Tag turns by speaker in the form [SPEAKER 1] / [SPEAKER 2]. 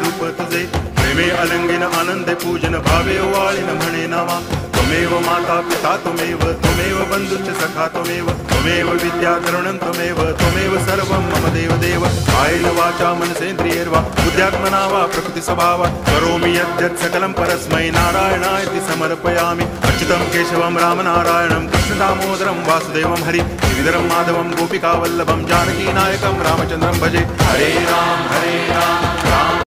[SPEAKER 1] रूप तुझे प्रेमे अलंगिन आनंदे पूजन भावे वाळीन म्हणे नावा त्वमेव माता पिता त्वमेव बंधुश्च सखा त्वमेव विद्या तरुणं त्वमेव सर्वं मम देव कायेन वाचा मनसेन्द्रियैर्वा बुद्ध्यात्मना वा प्रकृति स्वभावात् करोमि यद्यत् सकलं परस्मै नारायणायति समर्पयामि अच्युतं केशवं रामनारायणं कृष्णदामोदरं वासुदेवं हरि श्रीधरं माधवं गोपिकावल्लभं जानकीनायकं रामचन्द्रं भजे हरे राम राम